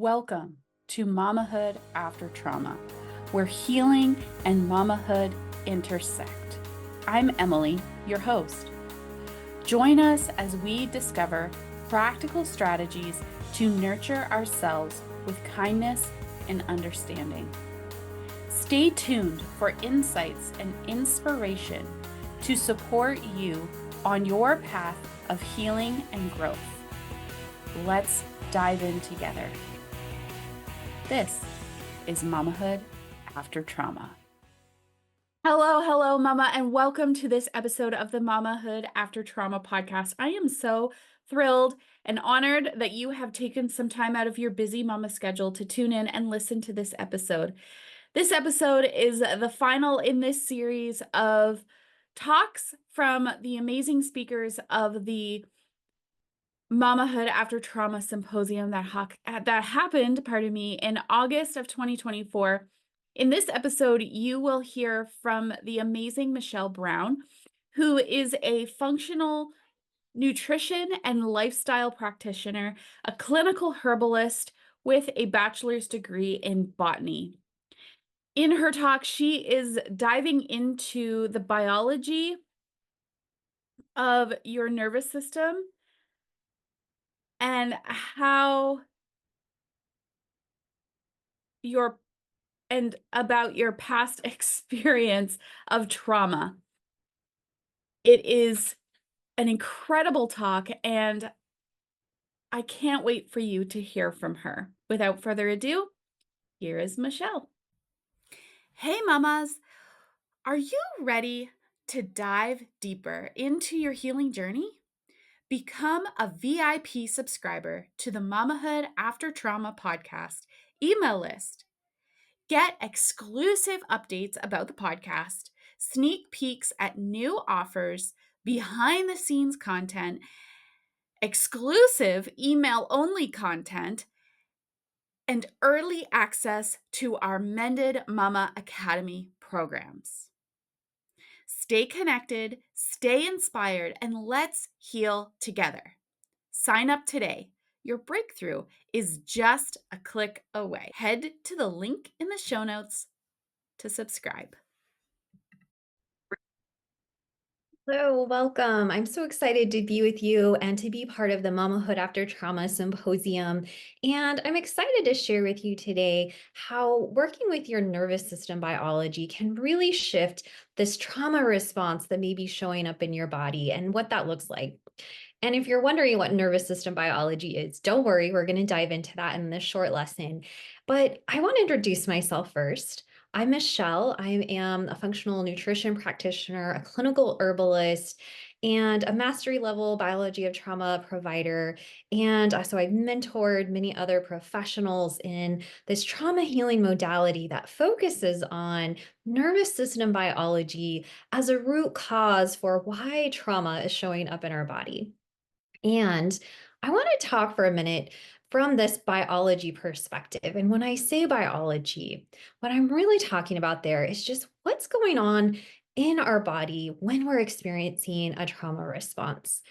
Welcome to Mamahood After Trauma, where healing and mamahood intersect. I'm Emily, your host. Join us as we discover practical strategies to nurture ourselves with kindness and understanding. Stay tuned for insights and inspiration to support you on your path of healing and growth. Let's dive in together. This is Mamahood After Trauma. Hello, Mama, and welcome to this episode of the Mamahood After Trauma podcast. I am so thrilled and honored that you have taken some time out of your busy mama schedule to tune in and listen to this episode. This episode is the final in this series of talks from the amazing speakers of the Mamahood After Trauma Symposium that happened, in August of 2024. In this episode, you will hear from the amazing Michelle Brown, who is a functional nutrition and lifestyle practitioner, a clinical herbalist with a bachelor's degree in botany. In her talk, she is diving into the biology of your nervous system and how about your past experience of trauma. It is an incredible talk, and I can't wait for you to hear from her. Without further ado, here is Michelle. Hey, mamas. Are you ready to dive deeper into your healing journey? Become a VIP subscriber to the Mamahood After Trauma podcast email list. Get exclusive updates about the podcast, sneak peeks at new offers, behind the scenes content, exclusive email only content, and early access to our Mended Mama Academy programs. Stay connected, stay inspired, and let's heal together. Sign up today. Your breakthrough is just a click away. Head to the link in the show notes to subscribe. Hello, welcome. I'm so excited to be with you and to be part of the Mamahood After Trauma Symposium. And I'm excited to share with you today how working with your nervous system biology can really shift this trauma response that may be showing up in your body and what that looks like. And if you're wondering what nervous system biology is, don't worry, we're going to dive into that in this short lesson. But I want to introduce myself first. I'm Michelle. I am a functional nutrition practitioner, a clinical herbalist, and a mastery level biology of trauma provider. And so I've mentored many other professionals in this trauma healing modality that focuses on nervous system biology as a root cause for why trauma is showing up in our body. And I want to talk for a minute from this biology perspective. And when I say biology, what I'm really talking about there is just what's going on in our body when we're experiencing a trauma response.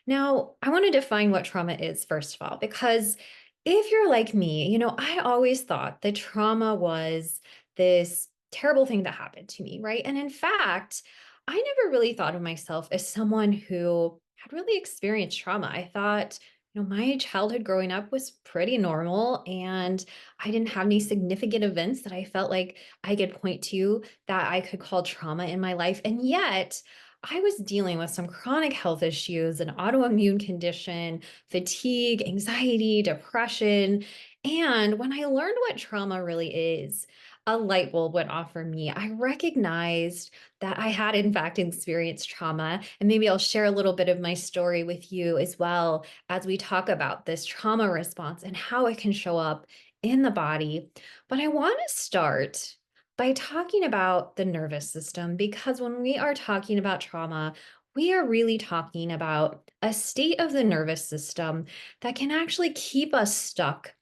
Now, I want to define what trauma is, first of all, because if you're like me, I always thought that trauma was this terrible thing that happened to me, right? And in fact, I never really thought of myself as someone who had really experienced trauma. I thought, my childhood growing up was pretty normal, and I didn't have any significant events that I felt like I could point to that I could call trauma in my life. And yet, I was dealing with some chronic health issues, an autoimmune condition, fatigue, anxiety, depression. And when I learned what trauma really is, a light bulb went off for me. I recognized that I had, in fact, experienced trauma. And maybe I'll share a little bit of my story with you as well as we talk about this trauma response and how it can show up in the body. But I want to start by talking about the nervous system, because when we are talking about trauma, we are really talking about a state of the nervous system that can actually keep us stuck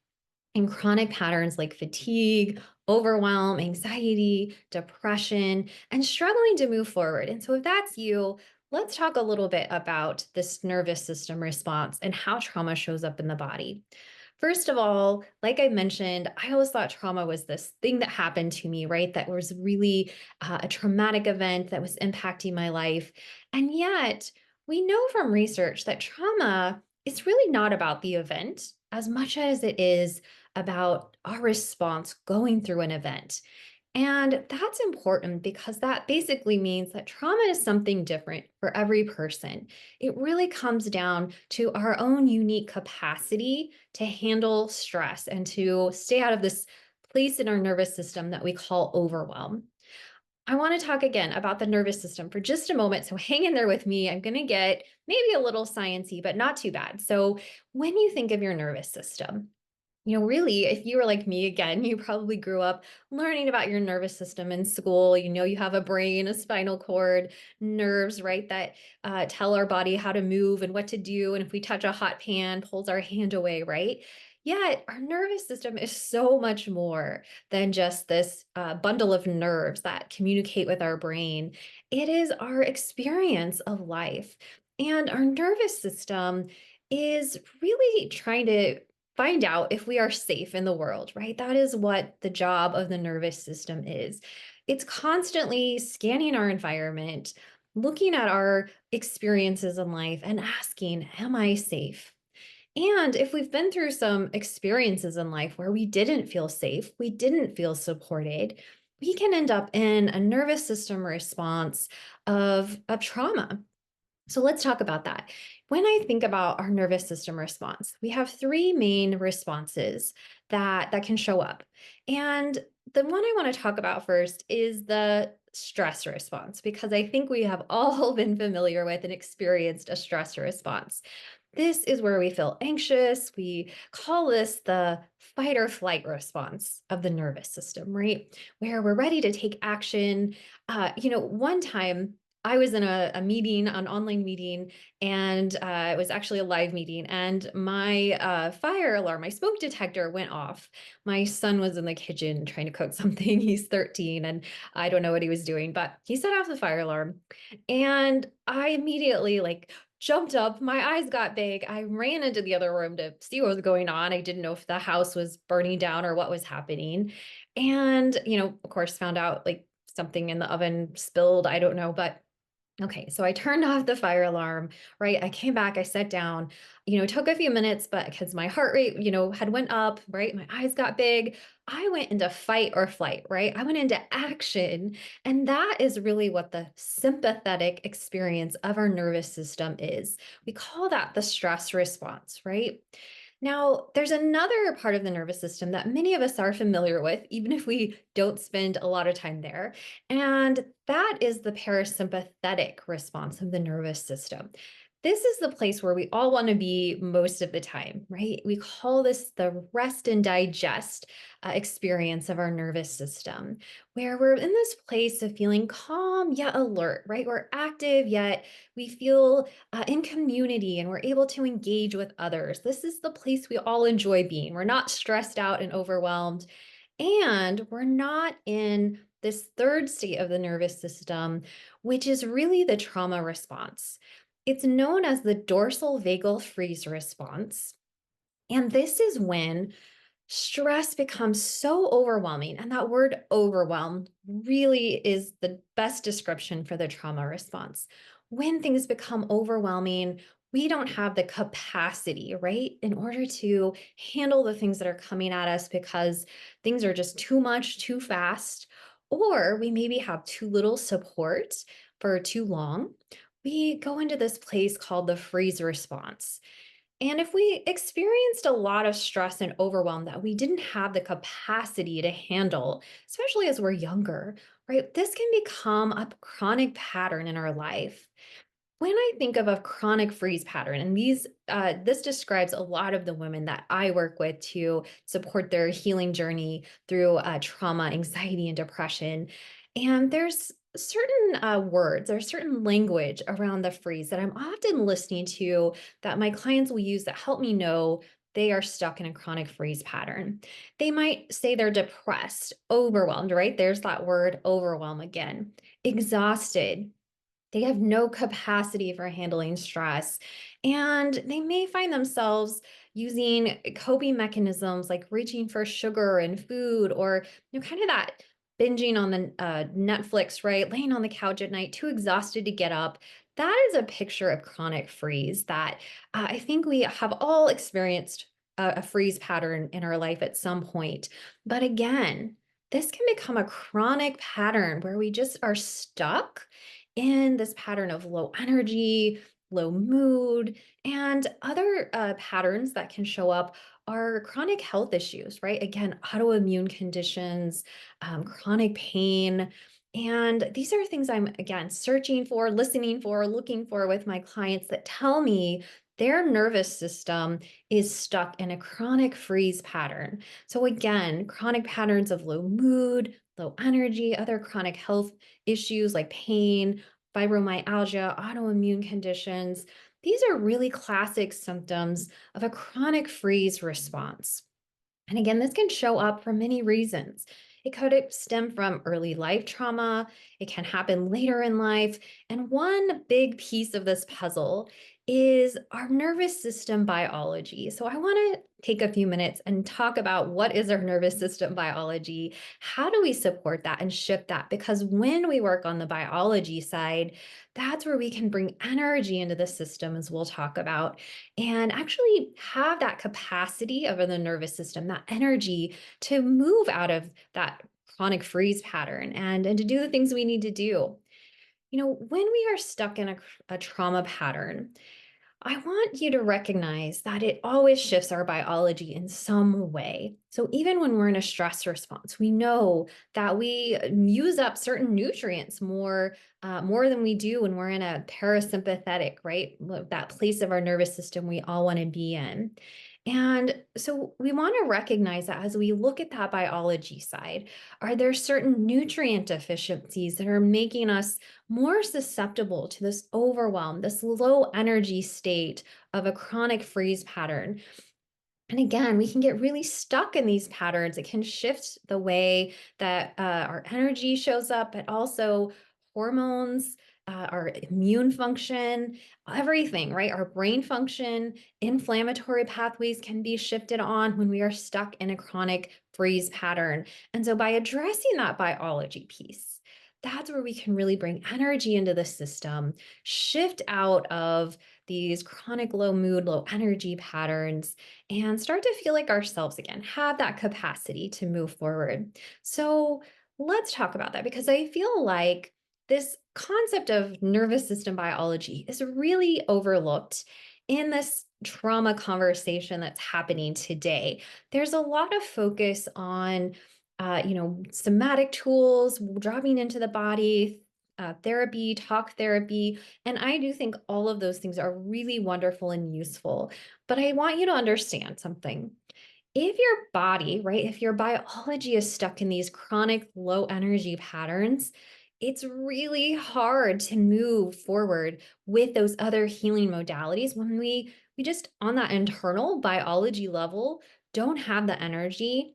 in chronic patterns like fatigue, overwhelm, anxiety, depression, and struggling to move forward. And so, if that's you, let's talk a little bit about this nervous system response and how trauma shows up in the body. First of all, like I mentioned, I always thought trauma was this thing that happened to me, right? That was really a traumatic event that was impacting my life. And yet, we know from research that trauma is really not about the event as much as it is about our response going through an event. And that's important because that basically means that trauma is something different for every person. It really comes down to our own unique capacity to handle stress and to stay out of this place in our nervous system that we call overwhelm. I want to talk again about the nervous system for just a moment. So hang in there with me. I'm going to get maybe a little sciencey, but not too bad. So when you think of your nervous system, really, if you were like me again, you probably grew up learning about your nervous system in school. You have a brain, a spinal cord, nerves, right, that tell our body how to move and what to do. And if we touch a hot pan, pulls our hand away, right? Yet our nervous system is so much more than just this bundle of nerves that communicate with our brain. It is our experience of life. And our nervous system is really trying to find out if we are safe in the world, right? That is what the job of the nervous system is. It's constantly scanning our environment, looking at our experiences in life, and asking, am I safe? And if we've been through some experiences in life where we didn't feel safe, we didn't feel supported, we can end up in a nervous system response of trauma. So let's talk about that. When I think about our nervous system response, we have three main responses that can show up. And the one I want to talk about first is the stress response, because I think we have all been familiar with and experienced a stress response. This is where we feel anxious. We call this the fight or flight response of the nervous system, right? Where we're ready to take action. One time I was in a meeting, an online meeting, and it was actually a live meeting. And my fire alarm, my smoke detector went off. My son was in the kitchen trying to cook something. He's 13, and I don't know what he was doing, but he set off the fire alarm. And I immediately jumped up, my eyes got big. I ran into the other room to see what was going on. I didn't know if the house was burning down or what was happening. And, of course, found out something in the oven spilled. I don't know, but okay, so I turned off the fire alarm, right? I came back, I sat down, it took a few minutes, but because my heart rate, had went up, right? My eyes got big. I went into fight or flight, right? I went into action. And that is really what the sympathetic experience of our nervous system is. We call that the stress response, right? Now, there's another part of the nervous system that many of us are familiar with, even if we don't spend a lot of time there. And that is the parasympathetic response of the nervous system. This is the place where we all want to be most of the time, right? We call this the rest and digest experience of our nervous system, where we're in this place of feeling calm yet alert, right? We're active yet we feel in community and we're able to engage with others. This is the place we all enjoy being. We're not stressed out and overwhelmed, and we're not in this third state of the nervous system, which is really the trauma response. It's known as the dorsal vagal freeze response. And this is when stress becomes so overwhelming. And that word overwhelmed really is the best description for the trauma response. When things become overwhelming, we don't have the capacity, right, in order to handle the things that are coming at us because things are just too much, too fast, or we maybe have too little support for too long. We go into this place called the freeze response. And if we experienced a lot of stress and overwhelm that we didn't have the capacity to handle, especially as we're younger, right, this can become a chronic pattern in our life. When I think of a chronic freeze pattern, and this describes a lot of the women that I work with to support their healing journey through trauma, anxiety, and depression. And there's certain words or certain language around the freeze that I'm often listening to that my clients will use that help me know they are stuck in a chronic freeze pattern. They might say they're depressed, overwhelmed, right? There's that word overwhelm again, exhausted. They have no capacity for handling stress. And they may find themselves, using coping mechanisms like reaching for sugar and food, or kind of that binging on the Netflix, right? Laying on the couch at night, too exhausted to get up. That is a picture of chronic freeze that I think we have all experienced a freeze pattern in our life at some point. But again, this can become a chronic pattern where we just are stuck in this pattern of low energy, low mood, and other patterns that can show up are chronic health issues, right? Again, autoimmune conditions, chronic pain. And these are things I'm, again, searching for, listening for, looking for with my clients that tell me their nervous system is stuck in a chronic freeze pattern. So, again, chronic patterns of low mood, low energy, other chronic health issues like pain, fibromyalgia, autoimmune conditions. These are really classic symptoms of a chronic freeze response. And again, this can show up for many reasons. It could stem from early life trauma. It can happen later in life. And one big piece of this puzzle is our nervous system biology. So I want to take a few minutes and talk about what is our nervous system biology? How do we support that and shift that? Because when we work on the biology side, that's where we can bring energy into the system, as we'll talk about, and actually have that capacity of the nervous system, that energy to move out of that chronic freeze pattern and to do the things we need to do. When we are stuck in a trauma pattern, I want you to recognize that it always shifts our biology in some way. So even when we're in a stress response, we know that we use up certain nutrients more than we do when we're in a parasympathetic, right? That place of our nervous system we all want to be in. And so we want to recognize that as we look at that biology side, are there certain nutrient deficiencies that are making us more susceptible to this overwhelm, this low energy state of a chronic freeze pattern? And again, we can get really stuck in these patterns. It can shift the way that our energy shows up, but also hormones, our immune function, everything, right? Our brain function, inflammatory pathways can be shifted on when we are stuck in a chronic freeze pattern. And so by addressing that biology piece, that's where we can really bring energy into the system, shift out of these chronic low mood, low energy patterns, and start to feel like ourselves again, have that capacity to move forward. So let's talk about that, because I feel like this concept of nervous system biology is really overlooked in this trauma conversation that's happening today. There's a lot of focus on somatic tools, dropping into the body, therapy, talk therapy. And I do think all of those things are really wonderful and useful. But I want you to understand something. If your body, right, if your biology is stuck in these chronic low energy patterns, it's really hard to move forward with those other healing modalities when we just on that internal biology level don't have the energy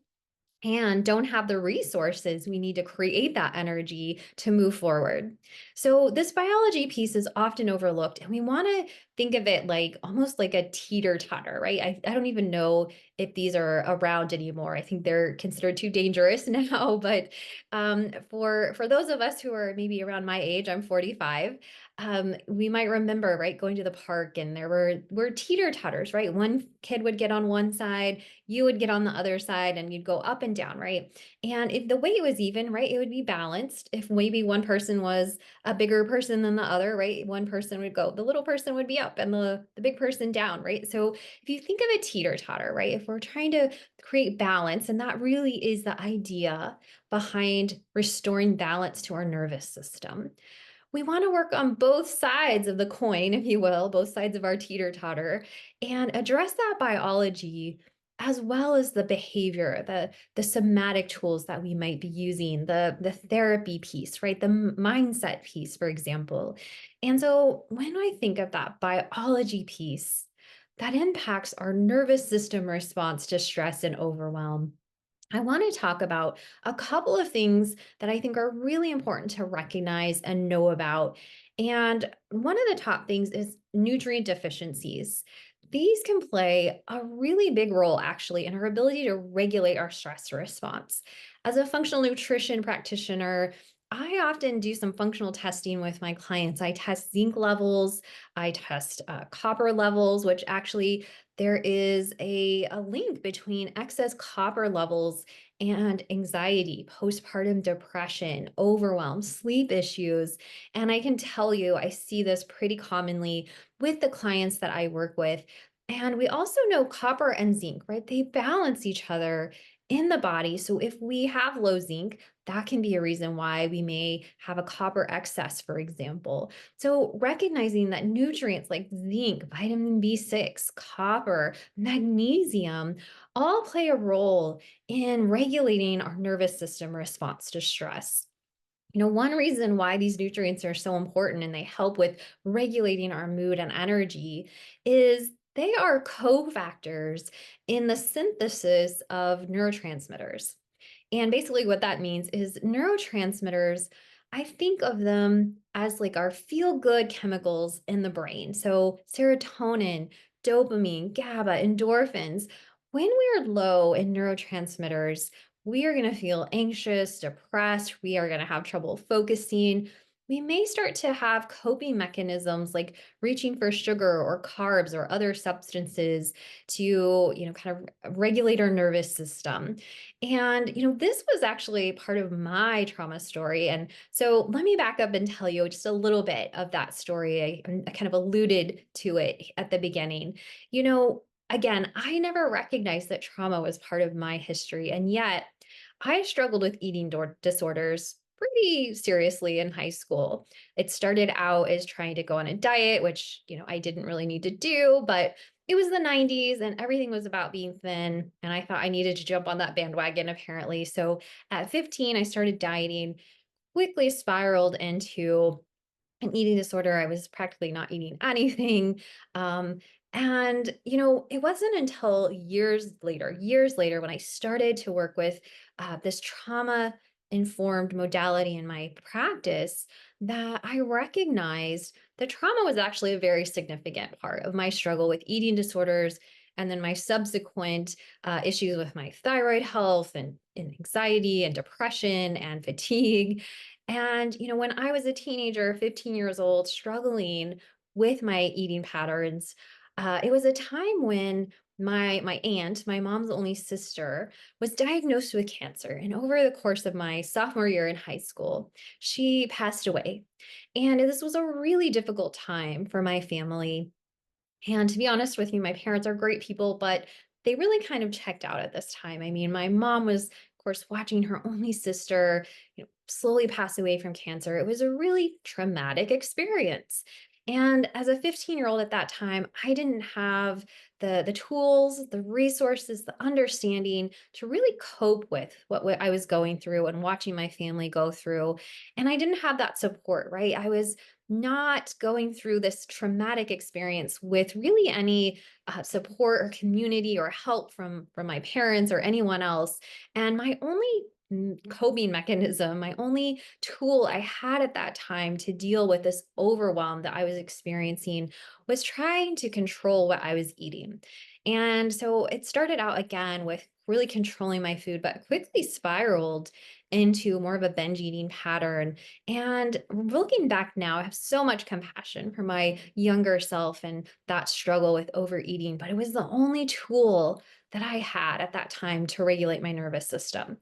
and don't have the resources we need to create that energy to move forward. So this biology piece is often overlooked, and we want to think of it like almost like a teeter-totter, right? I don't even know if these are around anymore. I think they're considered too dangerous now. But for those of us who are maybe around my age, I'm 45. We might remember, right, going to the park, and there were teeter-totters, right? One kid would get on one side, you would get on the other side, and you'd go up and down, right? And if the weight was even, right, it would be balanced. If maybe one person was a bigger person than the other, right? One person would go, the little person would be up and the big person down, right? So if you think of a teeter-totter, right? If we're trying to create balance, and that really is the idea behind restoring balance to our nervous system, we want to work on both sides of the coin, if you will, both sides of our teeter-totter, and address that biology as well as the behavior, the somatic tools that we might be using, the therapy piece, right? The mindset piece, for example. And so when I think of that biology piece, that impacts our nervous system response to stress and overwhelm, I want to talk about a couple of things that I think are really important to recognize and know about. And one of the top things is nutrient deficiencies. These can play a really big role actually in our ability to regulate our stress response. As a functional nutrition practitioner, I often do some functional testing with my clients. I test zinc levels, I test copper levels, which actually there is a link between excess copper levels and anxiety, postpartum depression, overwhelm, sleep issues. And I can tell you, I see this pretty commonly with the clients that I work with. And we also know copper and zinc, right? They balance each other in the body. So if we have low zinc, that can be a reason why we may have a copper excess, for example. So recognizing that nutrients like zinc, vitamin B6, copper, magnesium all play a role in regulating our nervous system response to stress. One reason why these nutrients are so important and they help with regulating our mood and energy is they are cofactors in the synthesis of neurotransmitters. And basically, what that means is neurotransmitters, I think of them as like our feel good chemicals in the brain. So, serotonin, dopamine, GABA, endorphins. When we're low in neurotransmitters, we are going to feel anxious, depressed. We are going to have trouble focusing. We may start to have coping mechanisms like reaching for sugar or carbs or other substances to, kind of regulate our nervous system. And, this was actually part of my trauma story. And so let me back up and tell you just a little bit of that story. I kind of alluded to it at the beginning. Again, I never recognized that trauma was part of my history. And yet I struggled with eating disorders pretty seriously in high school. It started out as trying to go on a diet, which, I didn't really need to do, but it was the 90s and everything was about being thin. And I thought I needed to jump on that bandwagon, apparently. So at 15, I started dieting, quickly spiraled into an eating disorder. I was practically not eating anything. It wasn't until years later, when I started to work with this trauma informed modality in my practice, that I recognized that trauma was actually a very significant part of my struggle with eating disorders. And then my subsequent issues with my thyroid health and anxiety and depression and fatigue. And, when I was a teenager, 15 years old, struggling with my eating patterns, it was a time when my aunt, my mom's only sister, was diagnosed with cancer. And over the course of my sophomore year in high school, she passed away. And this was a really difficult time for my family. And to be honest with you, my parents are great people, but they really kind of checked out at this time. I mean, my mom was, of course, watching her only sister, slowly pass away from cancer. It was a really traumatic experience. And as a 15-year-old at that time, I didn't have the tools, the resources, the understanding to really cope with what I was going through and watching my family go through. And I didn't have that support, right? I was not going through this traumatic experience with really any support or community or help from my parents or anyone else. And my only coping mechanism, my only tool I had at that time to deal with this overwhelm that I was experiencing was trying to control what I was eating. And so it started out again with really controlling my food, but quickly spiraled into more of a binge eating pattern. And looking back now, I have so much compassion for my younger self and that struggle with overeating, but it was the only tool that I had at that time to regulate my nervous system.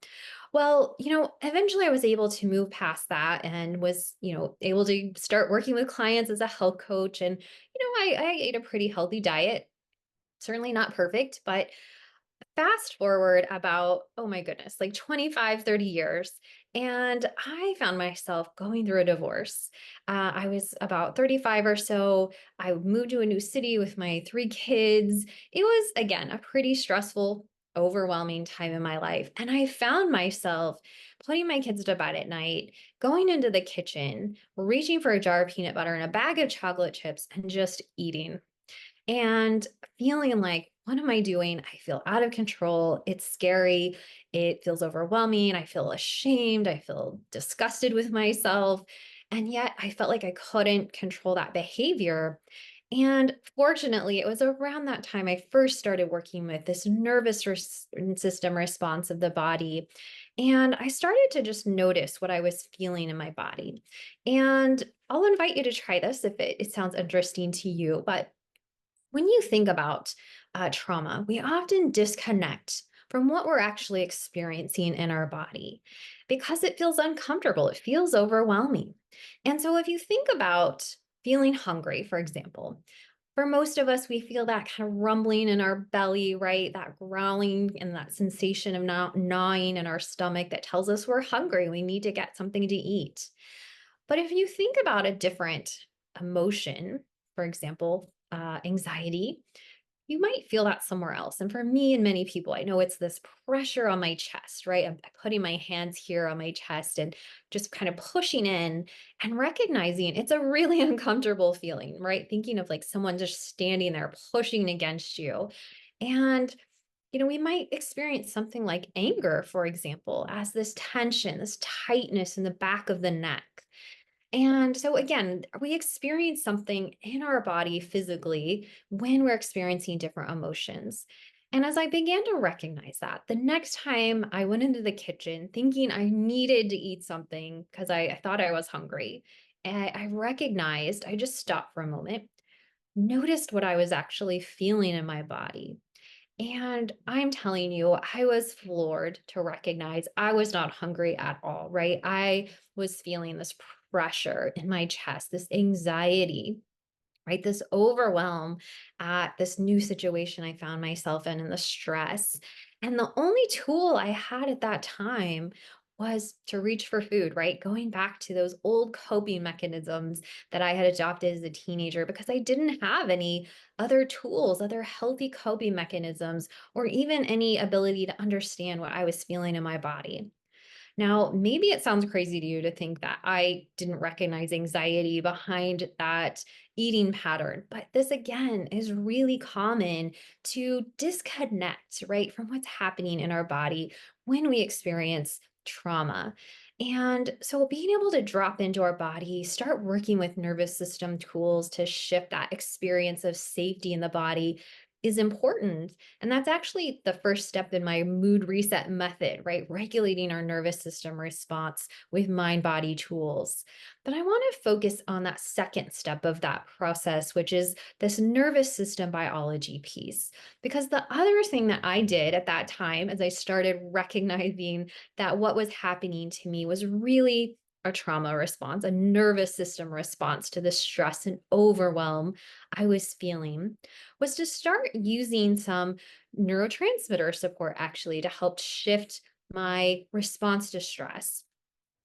Well, eventually I was able to move past that and was, able to start working with clients as a health coach. And, I ate a pretty healthy diet, certainly not perfect, but fast forward about, oh my goodness, like 25, 30 years. And I found myself going through a divorce. I was about 35 or so. I moved to a new city with my three kids. It was, again, a pretty stressful, overwhelming time in my life. And I found myself putting my kids to bed at night, going into the kitchen, reaching for a jar of peanut butter and a bag of chocolate chips, and just eating and feeling like, what am I doing? I feel out of control. It's scary. It feels overwhelming. I feel ashamed. I feel disgusted with myself. And yet I felt like I couldn't control that behavior. And fortunately, it was around that time I first started working with this system response of the body. And I started to just notice what I was feeling in my body. And I'll invite you to try this if it sounds interesting to you. But when you think about trauma, we often disconnect from what we're actually experiencing in our body because it feels uncomfortable, it feels overwhelming. And so, if you think about feeling hungry, for example, for most of us, we feel that kind of rumbling in our belly, right? That growling and that sensation of gnawing in our stomach that tells us we're hungry. We need to get something to eat. But if you think about a different emotion, for example, anxiety, you might feel that somewhere else. And for me and many people, I know it's this pressure on my chest, right? I'm putting my hands here on my chest and just kind of pushing in and recognizing it's a really uncomfortable feeling, right? Thinking of like someone just standing there pushing against you. And we might experience something like anger, for example, as this tension, this tightness in the back of the neck. And so, again, we experience something in our body physically when we're experiencing different emotions. And as I began to recognize that, the next time I went into the kitchen thinking I needed to eat something because I thought I was hungry, I recognized, I just stopped for a moment, noticed what I was actually feeling in my body. And I'm telling you, I was floored to recognize I was not hungry at all, right? I was feeling this pressure in my chest, this anxiety, right? This overwhelm at this new situation I found myself in and the stress. And the only tool I had at that time was to reach for food, right? Going back to those old coping mechanisms that I had adopted as a teenager because I didn't have any other tools, other healthy coping mechanisms, or even any ability to understand what I was feeling in my body. Now, maybe it sounds crazy to you to think that I didn't recognize anxiety behind that eating pattern, but this again is really common to disconnect, right, from what's happening in our body when we experience trauma. And so being able to drop into our body, start working with nervous system tools to shift that experience of safety in the body is important. And that's actually the first step in my mood reset method, right? Regulating our nervous system response with mind body tools. But I want to focus on that second step of that process, which is this nervous system biology piece. Because the other thing that I did at that time, as I started recognizing that what was happening to me was really a trauma response, a nervous system response to the stress and overwhelm I was feeling, was to start using some neurotransmitter support actually to help shift my response to stress.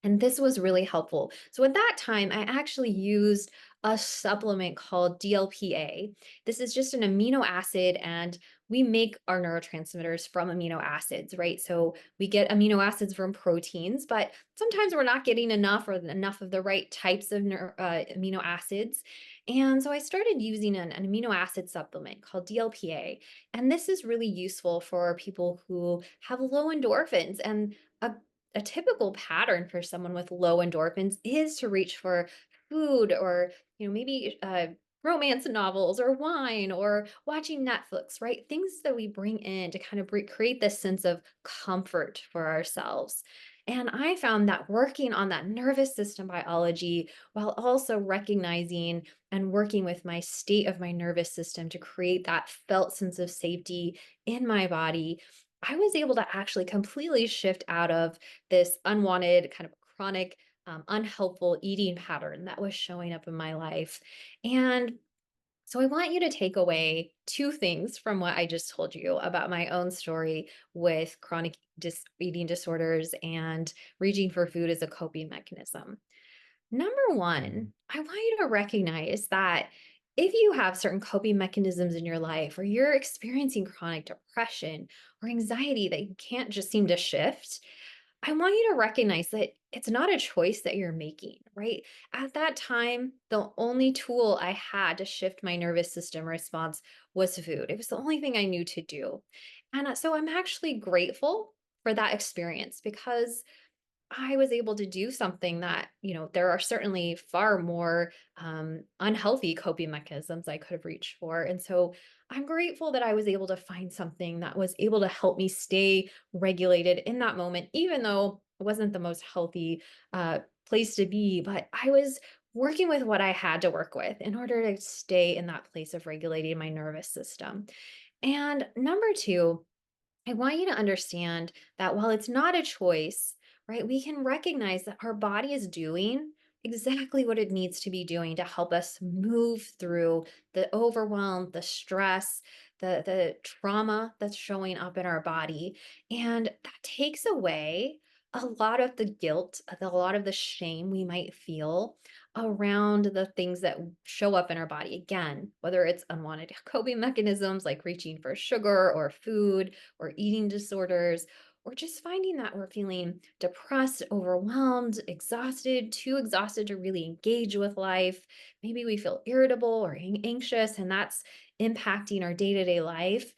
And this was really helpful. So at that time, I actually used a supplement called DLPA. This is just an amino acid, and we make our neurotransmitters from amino acids, right? So we get amino acids from proteins, but sometimes we're not getting enough or enough of the right types of amino acids. And so I started using an amino acid supplement called DLPA. And this is really useful for people who have low endorphins. And a typical pattern for someone with low endorphins is to reach for food or maybe romance novels or wine or watching Netflix, right? Things that we bring in to kind of create this sense of comfort for ourselves. And I found that working on that nervous system biology while also recognizing and working with my state of my nervous system to create that felt sense of safety in my body, I was able to actually completely shift out of this unwanted kind of chronic, unhelpful eating pattern that was showing up in my life. And so I want you to take away two things from what I just told you about my own story with chronic eating disorders and reaching for food as a coping mechanism. Number one, I want you to recognize that if you have certain coping mechanisms in your life, or you're experiencing chronic depression or anxiety that you can't just seem to shift, I want you to recognize that it's not a choice that you're making, right? At that time, the only tool I had to shift my nervous system response was food. It was the only thing I knew to do. And so I'm actually grateful for that experience because I was able to do something that, there are certainly far more unhealthy coping mechanisms I could have reached for. And so I'm grateful that I was able to find something that was able to help me stay regulated in that moment, even though it wasn't the most healthy place to be. But I was working with what I had to work with in order to stay in that place of regulating my nervous system. And number two, I want you to understand that while it's not a choice, right, we can recognize that our body is doing exactly what it needs to be doing to help us move through the overwhelm, the stress, the trauma that's showing up in our body. And that takes away a lot of the guilt, a lot of the shame we might feel around the things that show up in our body. Again, whether it's unwanted coping mechanisms like reaching for sugar or food, or eating disorders, or just finding that we're feeling depressed, overwhelmed, exhausted, too exhausted to really engage with life. Maybe we feel irritable or anxious, and that's impacting our day to day life.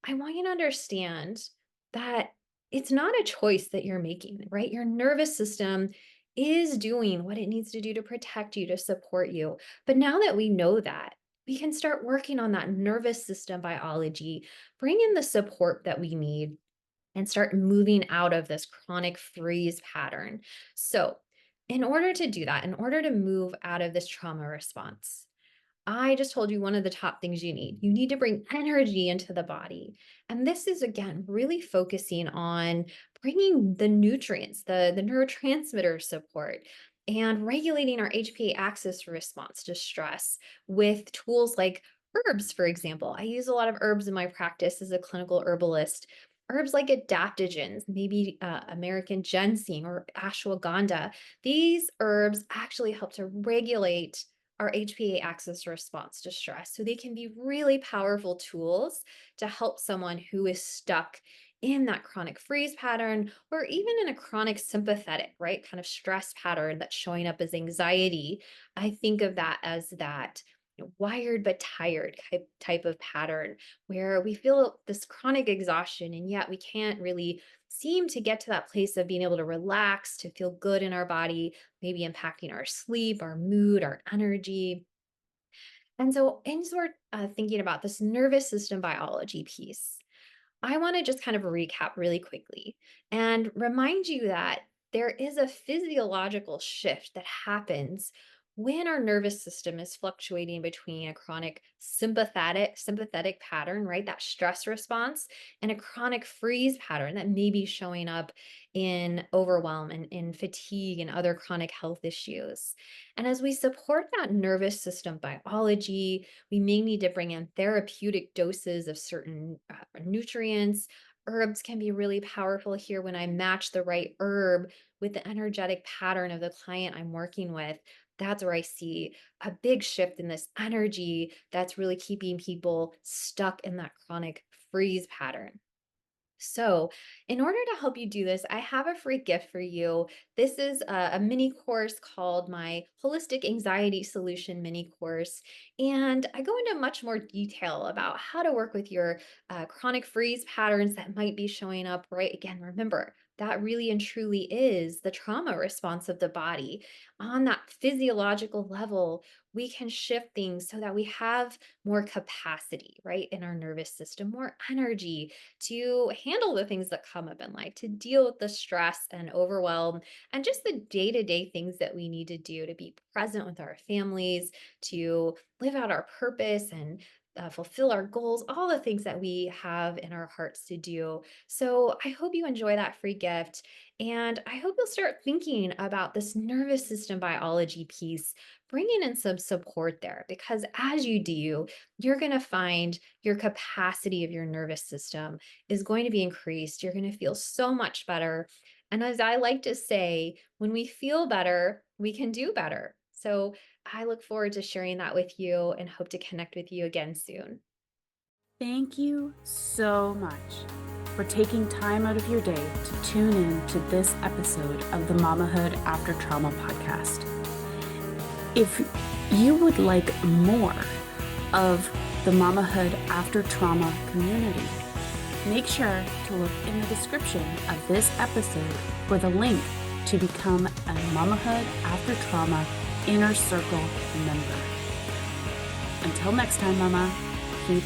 I want you to understand that it's not a choice that you're making, right? Your nervous system is doing what it needs to do to protect you, to support you. But now that we know that, we can start working on that nervous system biology, bring in the support that we need, and start moving out of this chronic freeze pattern. So, in order to do that, in order to move out of this trauma response, I just told you one of the top things you need. You need to bring energy into the body. And this is, again, really focusing on bringing the nutrients, the neurotransmitter support, and regulating our HPA axis response to stress with tools like herbs, for example. I use a lot of herbs in my practice as a clinical herbalist. Herbs like adaptogens, maybe American ginseng or ashwagandha. These herbs actually help to regulate our HPA axis response to stress. So they can be really powerful tools to help someone who is stuck in that chronic freeze pattern or even in a chronic sympathetic, right, kind of stress pattern that's showing up as anxiety. I think of that as that wired but tired type of pattern where we feel this chronic exhaustion and yet we can't really seem to get to that place of being able to relax, to feel good in our body, maybe impacting our sleep, our mood, our energy. And so, in sort thinking about this nervous system biology piece, I want to just kind of recap really quickly and remind you that there is a physiological shift that happens when our nervous system is fluctuating between a chronic sympathetic pattern, right? That stress response, and a chronic freeze pattern that may be showing up in overwhelm and in fatigue and other chronic health issues. And as we support that nervous system biology, we may need to bring in therapeutic doses of certain nutrients. Herbs can be really powerful here when I match the right herb with the energetic pattern of the client I'm working with. That's where I see a big shift in this energy that's really keeping people stuck in that chronic freeze pattern. So, in order to help you do this, I have a free gift for you. This is a mini course called my Holistic Anxiety Solution mini course. And I go into much more detail about how to work with your chronic freeze patterns that might be showing up, right? Again, remember, that really and truly is the trauma response of the body. On that physiological level, we can shift things so that we have more capacity, right, in our nervous system, more energy to handle the things that come up in life, to deal with the stress and overwhelm and just the day to day things that we need to do to be present with our families, to live out our purpose and fulfill our goals, all the things that we have in our hearts to do. So I hope you enjoy that free gift. And I hope you'll start thinking about this nervous system biology piece, bringing in some support there, because as you do, you're going to find your capacity of your nervous system is going to be increased. You're going to feel so much better. And as I like to say, when we feel better, we can do better. So I look forward to sharing that with you and hope to connect with you again soon. Thank you so much for taking time out of your day to tune in to this episode of the Mamahood After Trauma podcast. If you would like more of the Mamahood After Trauma community, make sure to look in the description of this episode for the link to become a Mamahood After Trauma Inner Circle member. Until next time, Mama, keep